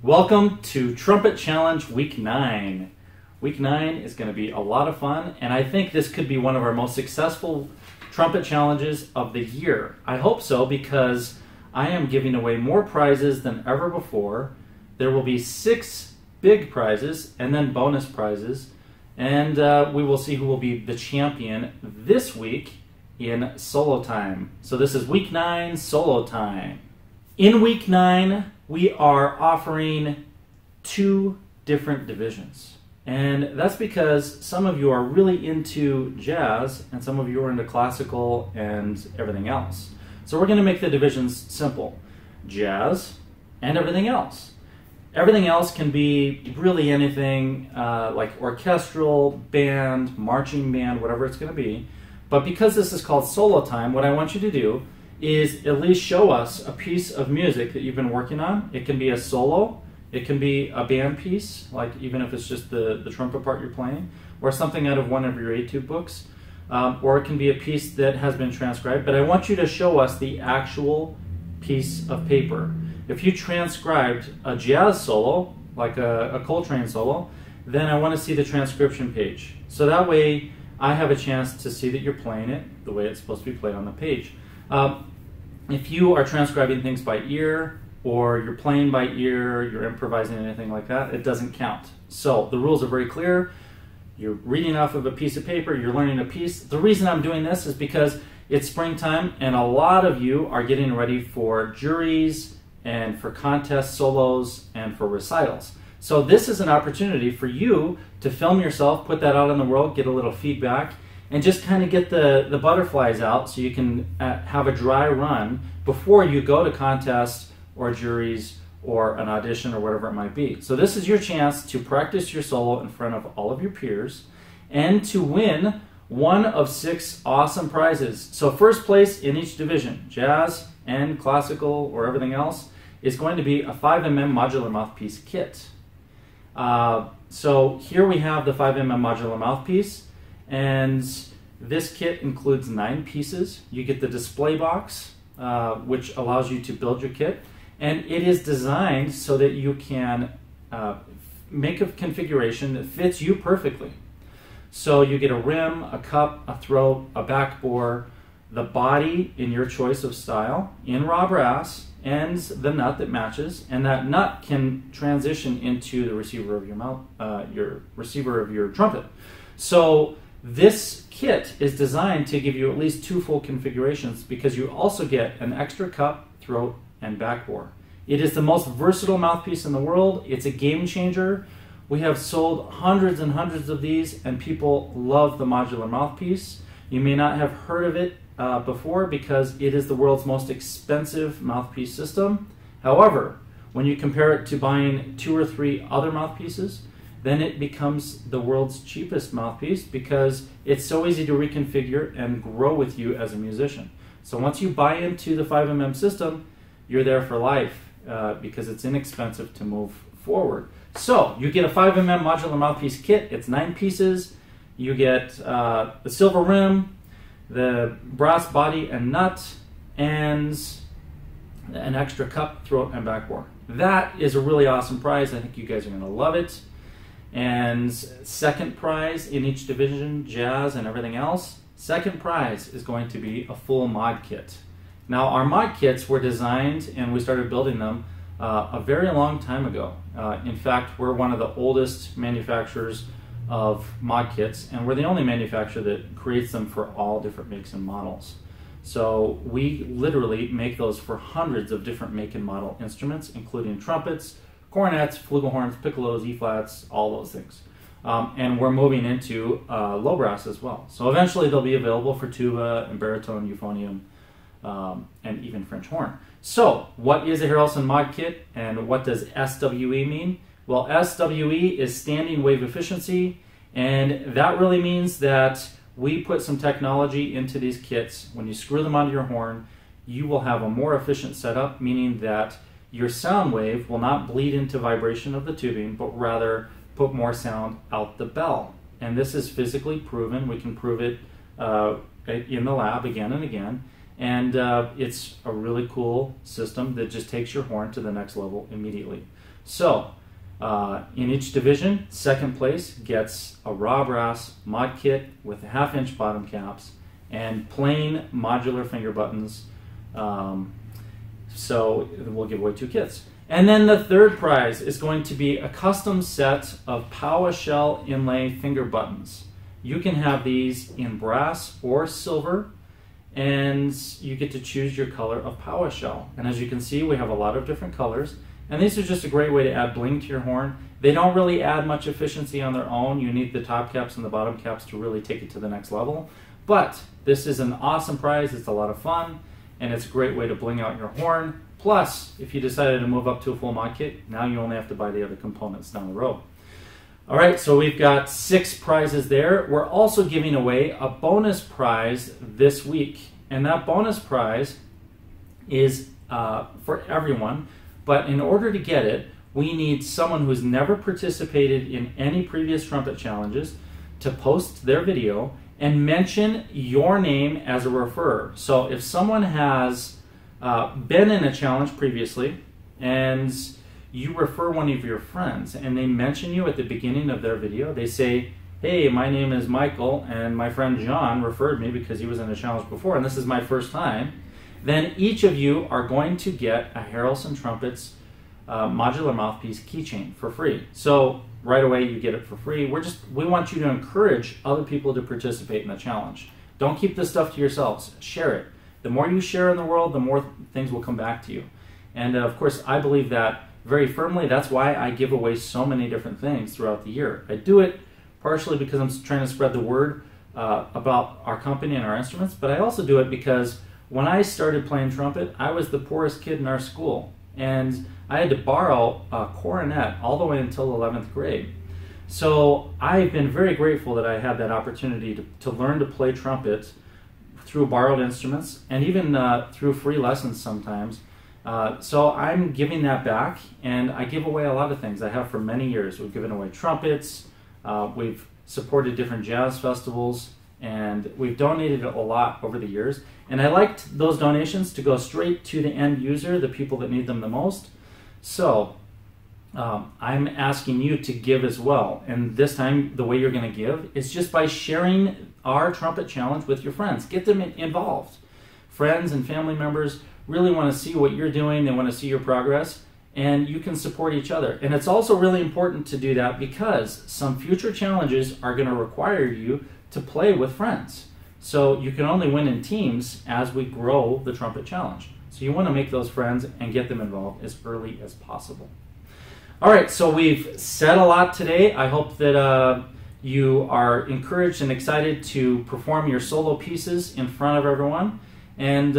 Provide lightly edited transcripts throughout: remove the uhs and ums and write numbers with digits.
Welcome to Trumpet Challenge Week 9. Week 9 is going to be a lot of fun, and I think this could be one of our most successful trumpet challenges of the year. I hope so, because I am giving away more prizes than ever before. There will be 6 big prizes and then bonus prizes, and we will see who will be the champion this week in solo time. So this is Week 9 solo time. In Week 9, we are offering 2 different divisions. And that's because some of you are really into jazz and some of you are into classical and everything else. So we're going to make the divisions simple. Jazz and everything else. Everything else can be really anything like orchestral, band, marching band, whatever it's going to be. But because this is called solo time, what I want you to do is at least show us a piece of music that you've been working on. It can be a solo, it can be a band piece, like even if it's just the trumpet part you're playing, or something out of one of your etude books, or it can be a piece that has been transcribed, but I want you to show us the actual piece of paper. If you transcribed a jazz solo, like a Coltrane solo, then I want to see the transcription page. So that way I have a chance to see that you're playing it the way it's supposed to be played on the page. If you are transcribing things by ear, or you're playing by ear, you're improvising anything like that, it doesn't count. So the rules are very clear. You're reading off of a piece of paper, you're learning a piece. The reason I'm doing this is because it's springtime and a lot of you are getting ready for juries and for contest solos and for recitals. So this is an opportunity for you to film yourself, put that out in the world, get a little feedback, and just kind of get the butterflies out so you can have a dry run before you go to contests or juries or an audition or whatever it might be. So this is your chance to practice your solo in front of all of your peers and to win one of 6 awesome prizes. So first place in each division, jazz and classical or everything else, is going to be a 5mm modular mouthpiece kit. So here we have the 5mm modular mouthpiece. And this kit includes 9 pieces. You get the display box, which allows you to build your kit. And it is designed so that you can make a configuration that fits you perfectly. So you get a rim, a cup, a throat, a backbore, the body in your choice of style, in raw brass, and the nut that matches. And that nut can transition into the receiver of your receiver of your trumpet. So this kit is designed to give you at least 2 full configurations because you also get an extra cup, throat, and backbore. It is the most versatile mouthpiece in the world. It's a game changer. We have sold hundreds and hundreds of these, and people love the modular mouthpiece. You may not have heard of it before because it is the world's most expensive mouthpiece system. However, when you compare it to buying 2 or 3 other mouthpieces, then it becomes the world's cheapest mouthpiece because it's so easy to reconfigure and grow with you as a musician. So once you buy into the 5mm system, you're there for life because it's inexpensive to move forward. So you get a 5mm modular mouthpiece kit. It's 9 pieces. You get the silver rim, the brass body and nut, and an extra cup, throat, and backbore. That is a really awesome prize. I think you guys are going to love it. And second prize in each division, jazz and everything else, second prize is going to be a full mod kit. Now our mod kits were designed and we started building them a very long time ago. In fact, we're one of the oldest manufacturers of mod kits, and we're the only manufacturer that creates them for all different makes and models. So we literally make those for hundreds of different make and model instruments, including trumpets, cornets, flugelhorns, piccolos, E-flats, all those things. And we're moving into low brass as well. So eventually they'll be available for tuba and baritone, euphonium, and even French horn. So what is a Harrelson mod kit and what does SWE mean? Well, SWE is standing wave efficiency, and that really means that we put some technology into these kits. When you screw them onto your horn, you will have a more efficient setup, meaning that your sound wave will not bleed into vibration of the tubing, but rather put more sound out the bell. And this is physically proven. We can prove it in the lab again and again. And it's a really cool system that just takes your horn to the next level immediately. So in each division, second place gets a raw brass mod kit with 1/2 inch bottom caps and plain modular finger buttons. So we'll give away 2 kits. And then the third prize is going to be a custom set of PowerShell inlay finger buttons. You can have these in brass or silver, and you get to choose your color of PowerShell. And as you can see, we have a lot of different colors, and these are just a great way to add bling to your horn. They don't really add much efficiency on their own. You need the top caps and the bottom caps to really take it to the next level. But this is an awesome prize. It's a lot of fun, and it's a great way to bling out your horn. Plus, if you decided to move up to a full mod kit, now you only have to buy the other components down the road. All right, so we've got 6 prizes there. We're also giving away a bonus prize this week, and that bonus prize is for everyone, but in order to get it, we need someone who's never participated in any previous trumpet challenges to post their video and mention your name as a referrer. So if someone has been in a challenge previously and you refer one of your friends and they mention you at the beginning of their video, they say, hey, my name is Michael and my friend John referred me because he was in a challenge before and this is my first time, then each of you are going to get a Harrelson Trumpets modular mouthpiece keychain for free. So right away you get it for free. We want you to encourage other people to participate in the challenge. Don't keep this stuff to yourselves. Share it. The more you share in the world, the more things will come back to you. And of course, I believe that very firmly. That's why I give away so many different things throughout the year. I do it partially because I'm trying to spread the word about our company and our instruments, but I also do it because when I started playing trumpet, I was the poorest kid in our school. And I had to borrow a cornet all the way until 11th grade. So I've been very grateful that I had that opportunity to learn to play trumpet through borrowed instruments and even through free lessons sometimes. So I'm giving that back, and I give away a lot of things. I have for many years. We've given away trumpets, we've supported different jazz festivals, and we've donated a lot over the years. And I liked those donations to go straight to the end user, the people that need them the most. So I'm asking you to give as well. And this time, the way you're going to give is just by sharing our trumpet challenge with your friends. Get them involved. Friends and family members really want to see what you're doing. They want to see your progress, and you can support each other. And it's also really important to do that because some future challenges are going to require you to play with friends. So you can only win in teams as we grow the trumpet challenge. So you want to make those friends and get them involved as early as possible. All right, so we've said a lot today. I hope that you are encouraged and excited to perform your solo pieces in front of everyone. And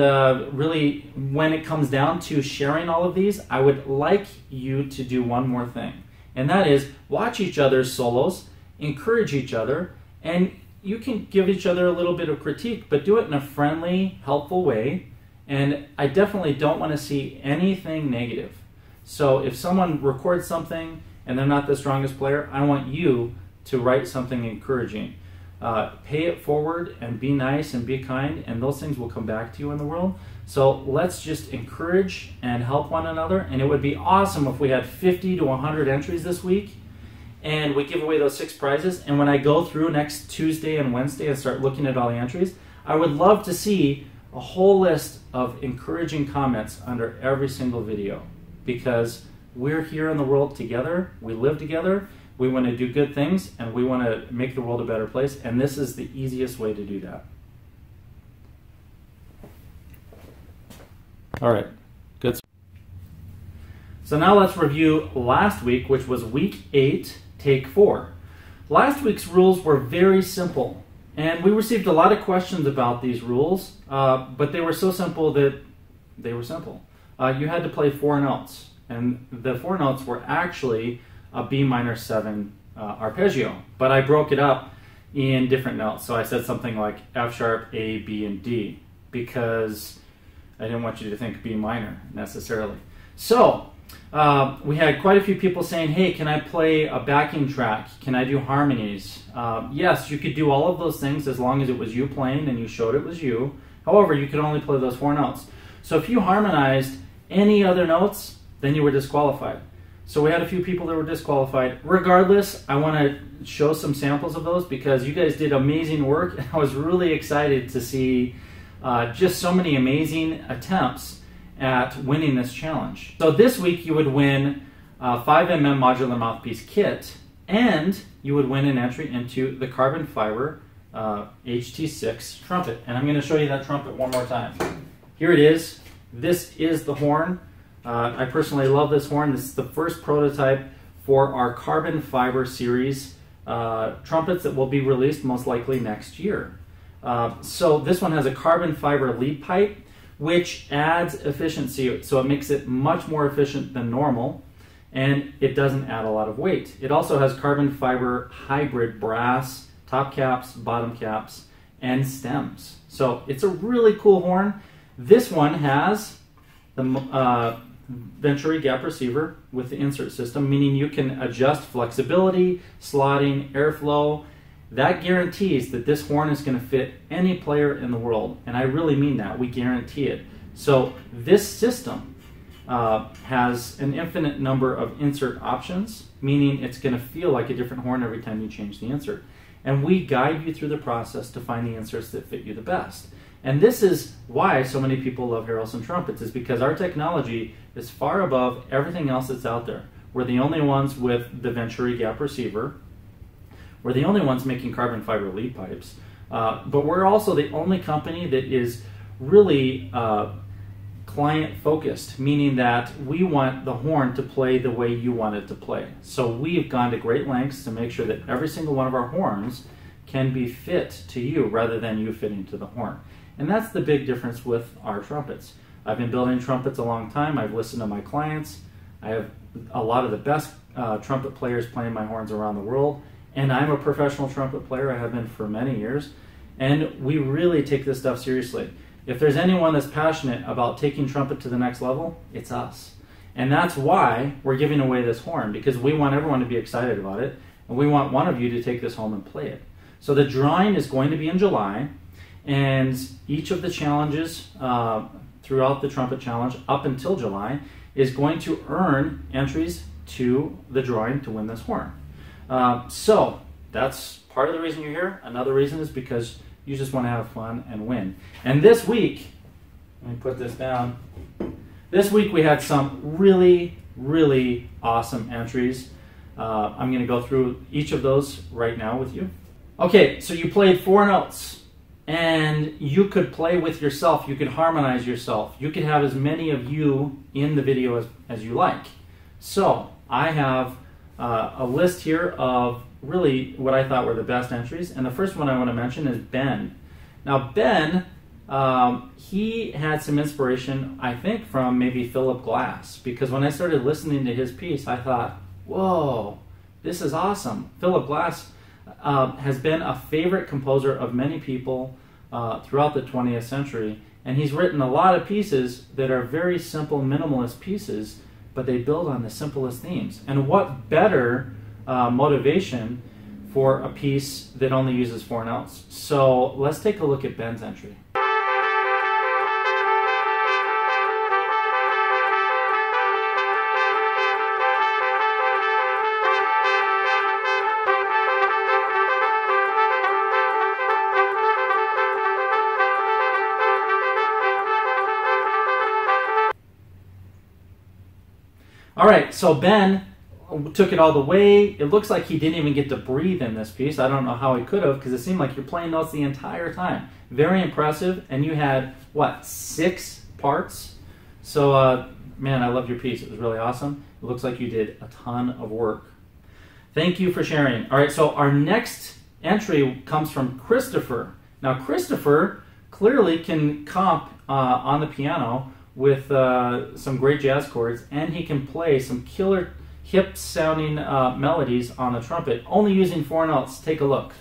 really, when it comes down to sharing all of these, I would like you to do one more thing. And that is watch each other's solos, encourage each other, and you can give each other a little bit of critique, but do it in a friendly, helpful way. And I definitely don't want to see anything negative. So if someone records something and they're not the strongest player, I want you to write something encouraging. Pay it forward and be nice and be kind, and those things will come back to you in the world. So let's just encourage and help one another. And it would be awesome if we had 50 to 100 entries this week, and we give away those 6 prizes. And when I go through next Tuesday and Wednesday and start looking at all the entries, I would love to see a whole list of encouraging comments under every single video, because we're here in the world together, we live together, we want to do good things, and we want to make the world a better place, and this is the easiest way to do that. All right, good. So now let's review last week, which was week 8, take 4. Last week's rules were very simple, and we received a lot of questions about these rules, but they were so simple that they were simple. You had to play 4 notes, and the 4 notes were actually a B minor 7 arpeggio, but I broke it up in different notes. So I said something like F sharp, A, B, and D, because I didn't want you to think B minor necessarily. So we had quite a few people saying, hey, can I play a backing track? Can I do harmonies? Yes, you could do all of those things as long as it was you playing and you showed it was you. However, you could only play those 4 notes. So if you harmonized any other notes, then you were disqualified. So we had a few people that were disqualified. Regardless, I want to show some samples of those because you guys did amazing work. I was really excited to see just so many amazing attempts at winning this challenge. So this week you would win a 5mm modular mouthpiece kit, and you would win an entry into the carbon fiber HT6 trumpet. And I'm going to show you that trumpet one more time. Here it is. This is the horn. I personally love this horn. This is the first prototype for our carbon fiber series trumpets that will be released most likely next year. So this one has a carbon fiber lead pipe, which adds efficiency, so it makes it much more efficient than normal, and it doesn't add a lot of weight. It also has carbon fiber hybrid brass top caps, bottom caps, and stems. So it's a really cool horn. This one has the Venturi gap receiver with the insert system, meaning you can adjust flexibility, slotting, airflow. That guarantees that this horn is going to fit any player in the world, and I really mean that. We guarantee it. So this system has an infinite number of insert options, meaning it's going to feel like a different horn every time you change the insert. And we guide you through the process to find the inserts that fit you the best. And this is why so many people love Harrelson trumpets, is because our technology is far above everything else that's out there. We're the only ones with the Venturi gap receiver. We're the only ones making carbon fiber lead pipes. But we're also the only company that is really client focused, meaning that we want the horn to play the way you want it to play. So we've gone to great lengths to make sure that every single one of our horns can be fit to you rather than you fitting to the horn. And that's the big difference with our trumpets. I've been building trumpets a long time. I've listened to my clients. I have a lot of the best trumpet players playing my horns around the world. And I'm a professional trumpet player. I have been for many years. And we really take this stuff seriously. If there's anyone that's passionate about taking trumpet to the next level, it's us. And that's why we're giving away this horn, because we want everyone to be excited about it. And we want one of you to take this home and play it. So the drawing is going to be in July. And each of the challenges throughout the Trumpet Challenge up until July is going to earn entries to the drawing to win this horn. So that's part of the reason you're here. Another reason is because you just want to have fun and win. And this week, let me put this down. This week we had some really, really awesome entries. I'm going to go through each of those right now with you. Okay, so you played 4 notes. And you could play with yourself. You could harmonize yourself. You could have as many of you in the video as you like. So I have a list here of really what I thought were the best entries. And the first one I want to mention is Ben. Now Ben, he had some inspiration, I think, from maybe Philip Glass. Because when I started listening to his piece, I thought, whoa, this is awesome. Philip Glass has been a favorite composer of many people throughout the 20th century, and he's written a lot of pieces that are very simple, minimalist pieces, but they build on the simplest themes. And what better motivation for a piece that only uses 4 notes? So let's take a look at Ben's entry. All right, so Ben took it all the way. It looks like he didn't even get to breathe in this piece. I don't know how he could have, because it seemed like you're playing notes the entire time. Very impressive, and you had, what, 6 parts? So, man, I loved your piece. It was really awesome. It looks like you did a ton of work. Thank you for sharing. All right, so our next entry comes from Christopher. Now, Christopher clearly can comp on the piano with some great jazz chords, and he can play some killer hip-sounding melodies on the trumpet, only using 4 notes. Take a look.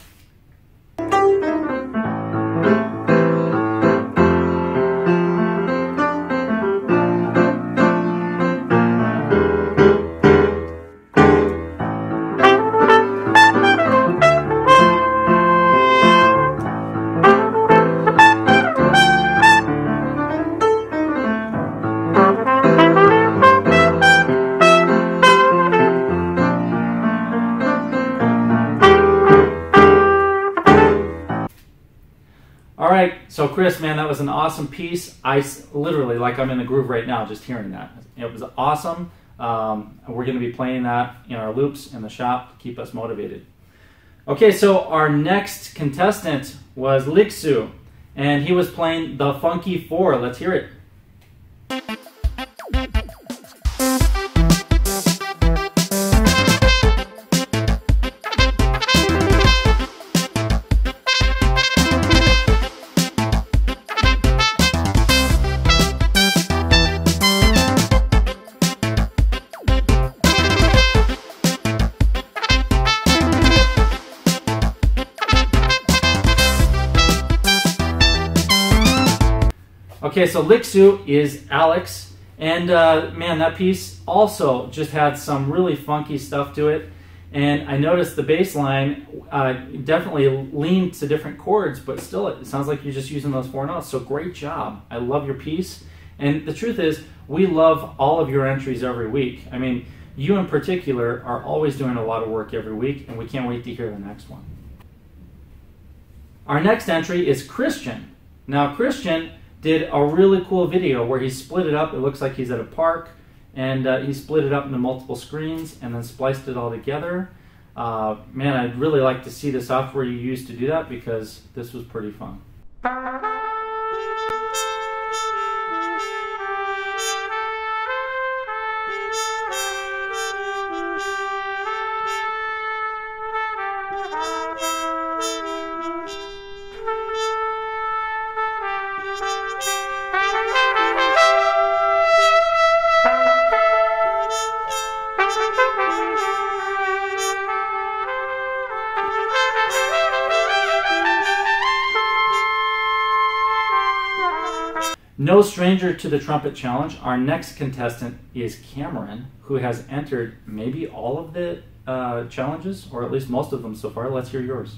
So Chris, man, that was an awesome piece. Literally, like I'm in the groove right now just hearing that. It was awesome. We're going to be playing that in our loops in the shop to keep us motivated. Okay, so our next contestant was Lixu, and he was playing the Funky 4. Let's hear it. Okay, so Lixu is Alex, and man, that piece also just had some really funky stuff to it. And I noticed the bass line definitely leaned to different chords, but still it sounds like you're just using those 4 notes. So great job. I love your piece. And the truth is, we love all of your entries every week. I mean, you in particular are always doing a lot of work every week, and we can't wait to hear the next one. Our next entry is Christian. Now, Christian did a really cool video where he split it up. It looks like he's at a park, and he split it up into multiple screens and then spliced it all together. Man, I'd really like to see the software you used to do that, because this was pretty fun. No stranger to the trumpet challenge, our next contestant is Cameron, who has entered maybe all of the challenges, or at least most of them so far. Let's hear yours.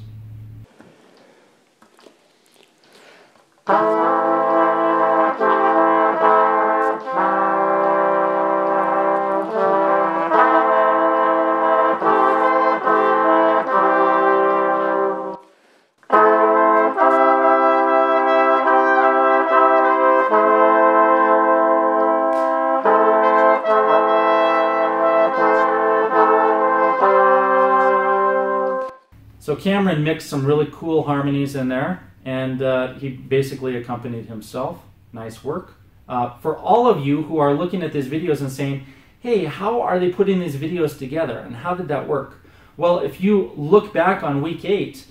So Cameron mixed some really cool harmonies in there, and he basically accompanied himself. Nice work. For all of you who are looking at these videos and saying, hey, how are they putting these videos together, and how did that work? Well, if you look back on week 8,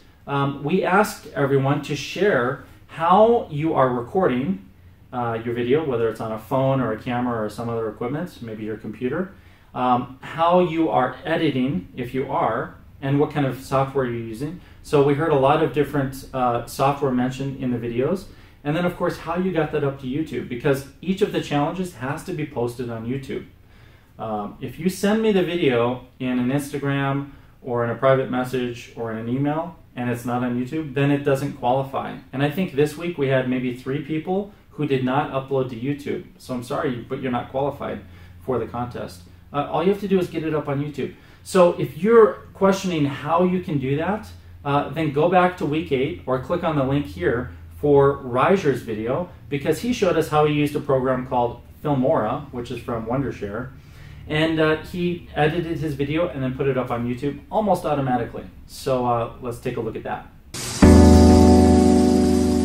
we asked everyone to share how you are recording your video, whether it's on a phone or a camera or some other equipment, maybe your computer, how you are editing, if you are, and what kind of software you're using. So we heard a lot of different software mentioned in the videos. And then of course how you got that up to YouTube, because each of the challenges has to be posted on YouTube. If you send me the video in an Instagram or in a private message or in an email and it's not on YouTube, then it doesn't qualify. And I think this week we had maybe 3 people who did not upload to YouTube. So I'm sorry, but you're not qualified for the contest. All you have to do is get it up on YouTube. So if you're questioning how you can do that, then go back to week 8 or click on the link here for Reiser's video, because he showed us how he used a program called Filmora, which is from Wondershare, and he edited his video and then put it up on YouTube almost automatically. So let's take a look at that.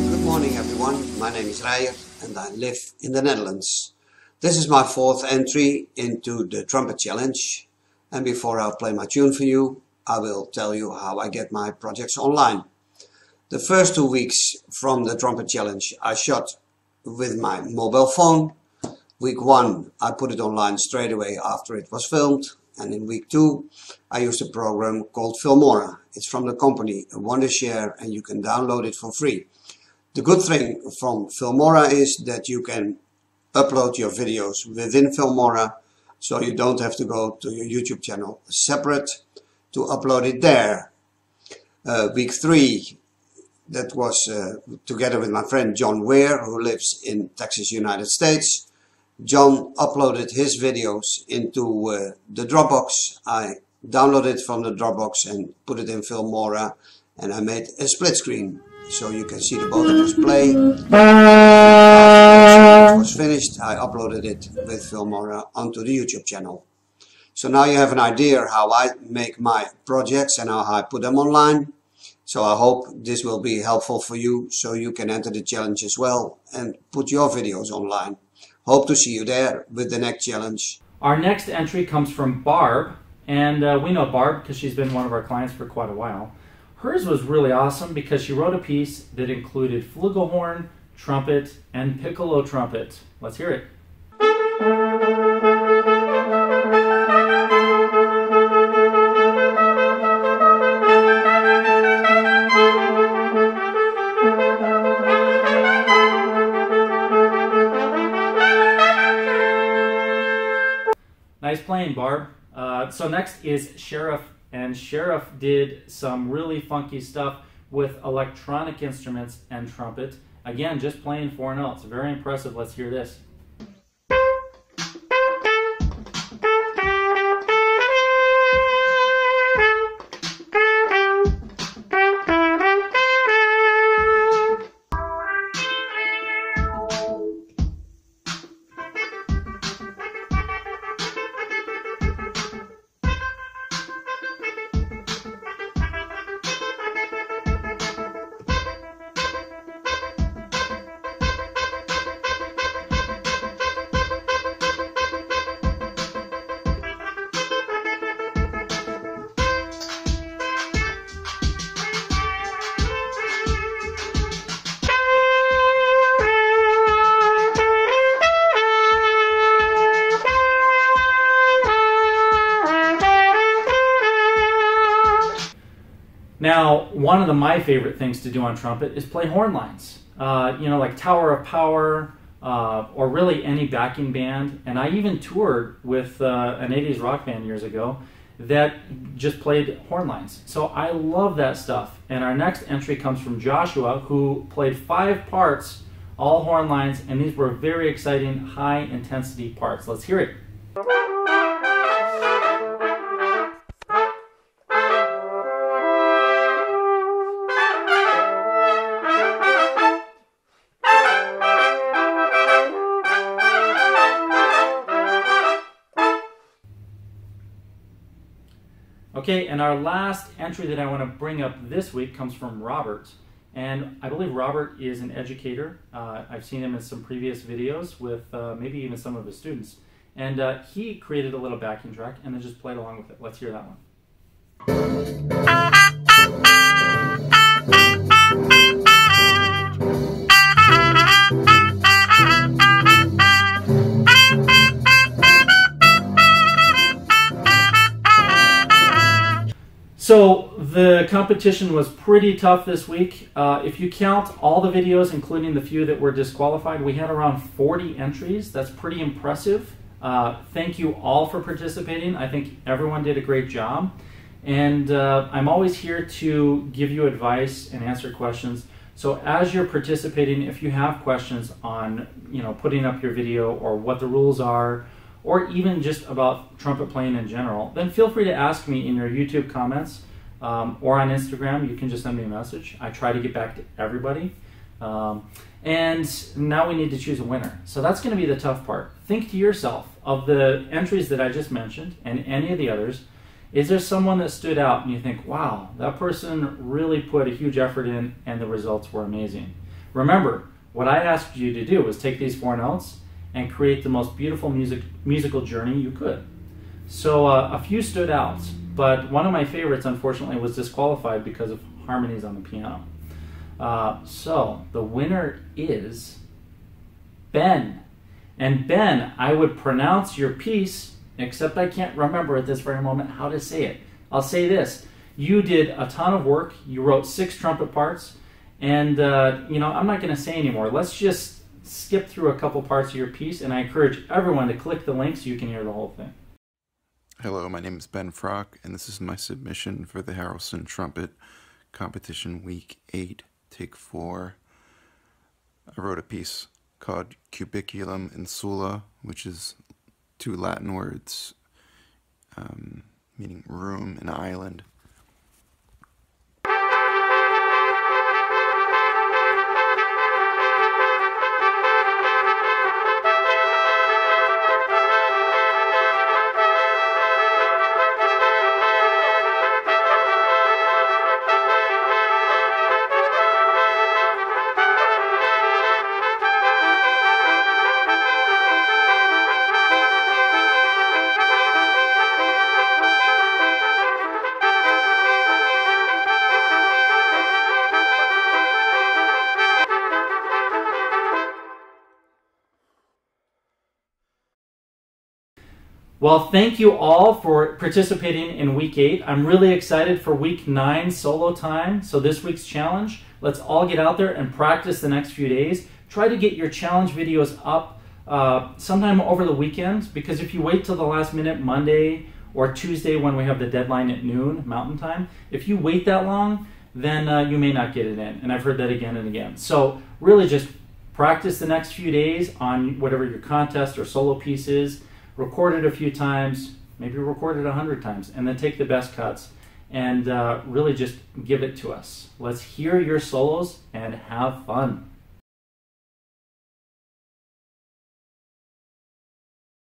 Good morning everyone, my name is Reijer and I live in the Netherlands. This is my 4th entry into the Trumpet Challenge. And before I play my tune for you, I will tell you how I get my projects online. The first 2 weeks from the Trumpet Challenge I shot with my mobile phone. Week 1 I put it online straight away after it was filmed. And in week 2 I used a program called Filmora. It's from the company Wondershare and you can download it for free. The good thing from Filmora is that you can upload your videos within Filmora, so you don't have to go to your YouTube channel separate to upload it there. Week 3, that was together with my friend John Weir, who lives in Texas, United States. John uploaded his videos into the Dropbox. I downloaded it from the Dropbox and put it in Filmora, and I made a split screen. so you can see the both of us play. After it was finished, I uploaded it with Filmora onto the YouTube channel. So now you have an idea how I make my projects and how I put them online. So I hope this will be helpful for you, so you can enter the challenge as well and put your videos online. Hope to see you there with the next challenge. Our next entry comes from Barb, and we know Barb because she's been one of our clients for quite a while. Hers was really awesome because she wrote a piece that included flugelhorn, trumpet, and piccolo trumpet. Let's hear it. Nice playing, Barb. So next is Sheriff, and Sheriff did some really funky stuff with electronic instruments and trumpet. Again, just playing 4 notes. Very impressive. Let's hear this. Now, one of my favorite things to do on trumpet is play horn lines. You know, like Tower of Power, or really any backing band. And I even toured with an 80s rock band years ago that just played horn lines. So I love that stuff. And our next entry comes from Joshua, who played 5 parts, all horn lines, and these were very exciting, high-intensity parts. Let's hear it. Okay, and our last entry that I want to bring up this week comes from Robert. And I believe Robert is an educator. I've seen him in some previous videos with maybe even some of his students. And he created a little backing track and then just played along with it. Let's hear that one. So the competition was pretty tough this week. If you count all the videos, including the few that were disqualified, we had around 40 entries. That's pretty impressive. Thank you all for participating. I think everyone did a great job. And I'm always here to give you advice and answer questions. So as you're participating, if you have questions on, putting up your video or what the rules are, or even just about trumpet playing in general, then feel free to ask me in your YouTube comments or on Instagram. You can just send me a message. I try to get back to everybody. And now we need to choose a winner. So that's going to be the tough part. Think to yourself, of the entries that I just mentioned and any of the others, is there someone that stood out and you think, wow, that person really put a huge effort in and the results were amazing? Remember, what I asked you to do was take these 4 notes and create the most beautiful musical journey you could. So a few stood out, but one of my favorites, unfortunately, was disqualified because of harmonies on the piano. So the winner is Ben. And Ben, I would pronounce your piece, except I can't remember at this very moment how to say it. I'll say this. You did a ton of work. You wrote 6 trumpet parts. And, I'm not going to say anymore. Let's just skip through a couple parts of your piece, and I encourage everyone to click the link so you can hear the whole thing. Hello, my name is Ben Frock, and this is my submission for the Harrelson Trumpet Competition Week 8, Take 4. I wrote a piece called Cubiculum Insula, which is 2 Latin words meaning room and island. Well, thank you all for participating in week 8. I'm really excited for week 9 solo time. So this week's challenge, let's all get out there and practice the next few days. Try to get your challenge videos up sometime over the weekends, because if you wait till the last minute, Monday or Tuesday when we have the deadline at noon Mountain Time, if you wait that long, then you may not get it in. And I've heard that again and again. So really just practice the next few days on whatever your contest or solo piece is. Record it a few times, maybe record it 100 times, and then take the best cuts and really just give it to us. Let's hear your solos and have fun.